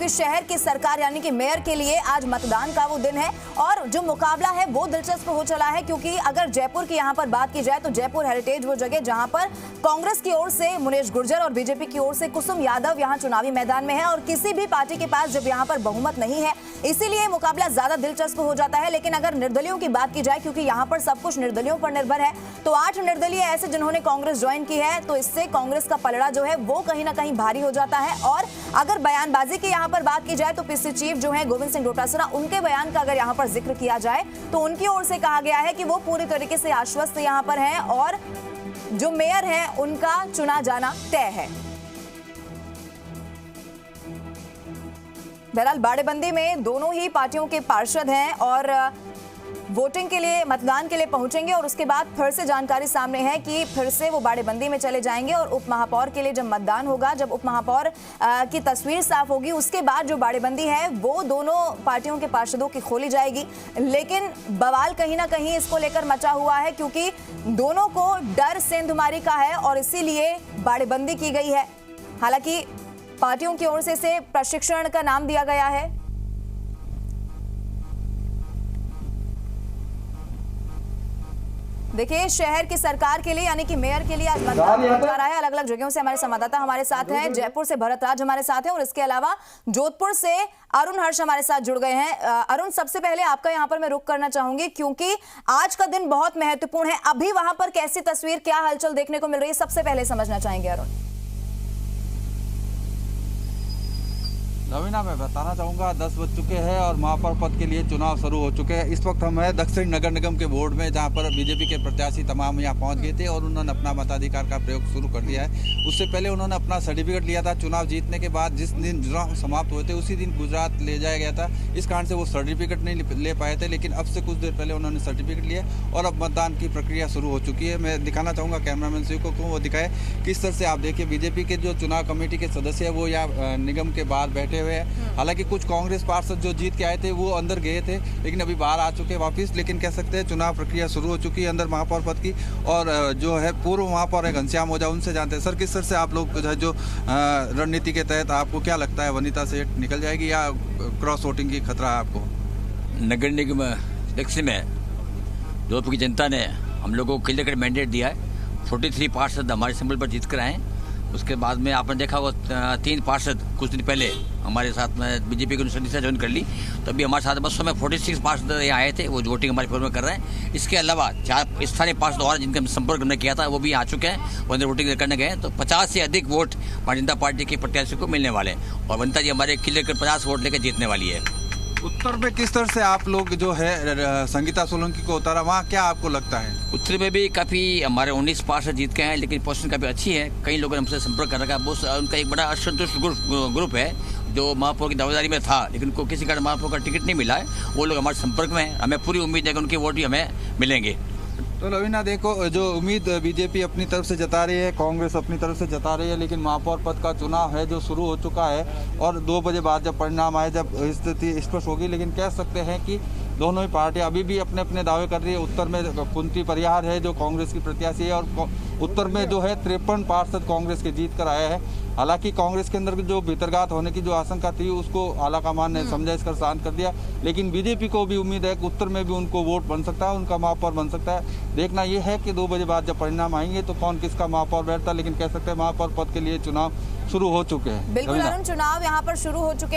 क्योंकि शहर की सरकार यानी कि मेयर के लिए आज मतदान का वो दिन है और जो मुकाबला है वो दिलचस्प हो चला है, क्योंकि अगर जयपुर की यहाँ पर बात की जाए तो जयपुर हेरिटेज वो जगह जहाँ पर कांग्रेस की ओर से मुनेश गुर्जर और बीजेपी की ओर से कुसुम यादव यहाँ चुनावी मैदान में है और किसी भी पार्टी के पास जब यहाँ पर बहुमत नहीं है, इसीलिए मुकाबला ज्यादा दिलचस्प हो जाता है। लेकिन अगर निर्दलियों की बात की जाए, क्योंकि यहाँ पर सब कुछ निर्दलियों पर निर्भर है, तो 8 निर्दलीय ऐसे जिन्होंने कांग्रेस ज्वाइन की है, तो इससे कांग्रेस का पलड़ा जो है वो कहीं ना कहीं भारी हो जाता है। और अगर बयानबाजी की यहाँ पर बात की जाए तो पीसी चीफ जो है गोविंद सिंह डोटासरा, उनके बयान का अगर यहाँ पर जिक्र किया जाए तो उनकी ओर से कहा गया है कि वो पूरी तरीके से आश्वस्त यहाँ पर हैं और जो मेयर है उनका चुना जाना तय है। बहरहाल बाड़ेबंदी में दोनों ही पार्टियों के पार्षद हैं और वोटिंग के लिए, मतदान के लिए पहुंचेंगे और उसके बाद फिर से जानकारी सामने है कि फिर से वो बाड़ेबंदी में चले जाएंगे और उप महापौर के लिए जब मतदान होगा, जब उप महापौर की तस्वीर साफ होगी, उसके बाद जो बाड़ेबंदी है वो दोनों पार्टियों के पार्षदों की खोली जाएगी। लेकिन बवाल कहीं ना कहीं इसको लेकर मचा हुआ है, क्योंकि दोनों को डर सेंधमारी का है और इसीलिए बाड़ेबंदी की गई है। हालांकि पार्टियों की ओर से इसे प्रशिक्षण का नाम दिया गया है। देखिए, शहर की सरकार के लिए यानी कि मेयर के लिए आज मतदान हो रहा है। अलग अलग जगहों से हमारे संवाददाता हमारे साथ हैं। जयपुर से भरत राज हमारे साथ हैं और इसके अलावा जोधपुर से अरुण हर्ष हमारे साथ जुड़ गए हैं। अरुण, सबसे पहले आपका यहाँ पर मैं रुक करना चाहूंगी, क्योंकि आज का दिन बहुत महत्वपूर्ण है। अभी वहां पर कैसी तस्वीर, क्या हलचल देखने को मिल रही है, सबसे पहले समझना चाहेंगे अरुण। रवीना, मैं बताना चाहूँगा 10 बज चुके हैं और महापौर पद के लिए चुनाव शुरू हो चुके हैं। इस वक्त हम हैं दक्षिण नगर निगम के बोर्ड में, जहाँ पर बीजेपी के प्रत्याशी तमाम यहाँ पहुँच गए थे और उन्होंने अपना मताधिकार का प्रयोग शुरू कर दिया है। उससे पहले उन्होंने अपना सर्टिफिकेट लिया था। चुनाव जीतने के बाद जिस दिन चुनाव समाप्त हुए थे उसी दिन गुजरात ले जाया गया था। इस कारण से वो सर्टिफिकेट नहीं ले पाए थे, लेकिन अब से कुछ देर पहले उन्होंने सर्टिफिकेट लिया और अब मतदान की प्रक्रिया शुरू हो चुकी है। मैं दिखाना चाहूँगा कैमरामैन शिव को वो दिखाए किस तरह से। आप देखिए, बीजेपी के जो चुनाव कमेटी के सदस्य है वो यहाँ निगम के बाहर बैठे हुए हैं। हालांकि कुछ कांग्रेस पार्षद जो जीत के आए थे वो अंदर गए थे, लेकिन अभी बाहर आ चुके हैं वापस। लेकिन कह सकते हैं चुनाव प्रक्रिया शुरू हो चुकी है अंदर महापौर पद की। और जो है पूर्व महापौर है घनश्याम ओझा, उनसे जानते हैं। सर, किस तरह से आप लोग जो रणनीति के तहत आपको क्या लगता है, वनिता सेठ निकल जाएगी या क्रॉस वोटिंग की खतरा है आपको? नगर निगम दक्षिण में जोधपुर की जनता ने हम लोगों को क्लियर कट मैंडेट दिया है। 43 पार्षद हमारे सिंबल पर जीत कर आए। उसके बाद में आपने देखा वो 3 पार्षद कुछ दिन पहले हमारे साथ में बीजेपी की सदस्य ज्वाइन कर ली, तो अभी हमारे साथ बस में 46 पार्षद यहाँ आए थे, वो वोटिंग हमारे फेवर में कर रहे हैं। इसके अलावा 4 स्थानीय पार्षद और जिनका हम संपर्क हमने किया था वो भी आ चुके हैं, वो अंदर वोटिंग करने गए। तो 50 से अधिक वोट भारतीय जनता पार्टी के प्रत्याशी को मिलने वाले हैं और वनिता जी हमारे क्लियर कर 50 वोट लेकर जीतने वाली है। उत्तर में किस तरह से आप लोग जो है संगीता सोलंकी को उतारा, वहाँ क्या आपको लगता है? उत्तर में भी काफ़ी हमारे 19 पार्षद जीत के हैं, लेकिन पोजीशन काफ़ी अच्छी है। कई लोगों ने हमसे संपर्क कर रखा है। बहुत उनका एक बड़ा असंतुष्ट ग्रुप है जो महापौर की दावेदारी में था, लेकिन उनको किसी कारण महापौर का टिकट नहीं मिला है। वो लोग हमारे संपर्क में हैं। हमें पूरी उम्मीद है कि उनके वोट भी हमें मिलेंगे। तो रवीना, देखो, जो उम्मीद बीजेपी अपनी तरफ से जता रही है, कांग्रेस अपनी तरफ से जता रही है, लेकिन महापौर पद का चुनाव है जो शुरू हो चुका है और 2 बजे बाद जब परिणाम आए, जब स्थिति स्पष्ट होगी। लेकिन कह सकते हैं कि दोनों ही पार्टियां अभी भी अपने अपने दावे कर रही है। उत्तर में कुंती परिहार है जो कांग्रेस की प्रत्याशी है और उत्तर में जो है 53 पार्षद कांग्रेस के जीत कर आए हैं। हालांकि कांग्रेस के अंदर जो भीतरघात होने की जो आशंका थी उसको आलाकमान ने समझा कर शांत कर दिया, लेकिन बीजेपी को भी उम्मीद है कि उत्तर में भी उनको वोट बन सकता है, उनका महापौर बन सकता है। देखना यह है कि 2 बजे बाद जब परिणाम आएंगे तो कौन किसका महापौर बैठता है। लेकिन कह सकते हैं महापौर पद के लिए चुनाव शुरू हो चुके हैं। बिल्कुल अरुण, चुनाव यहाँ पर शुरू हो चुके हैं।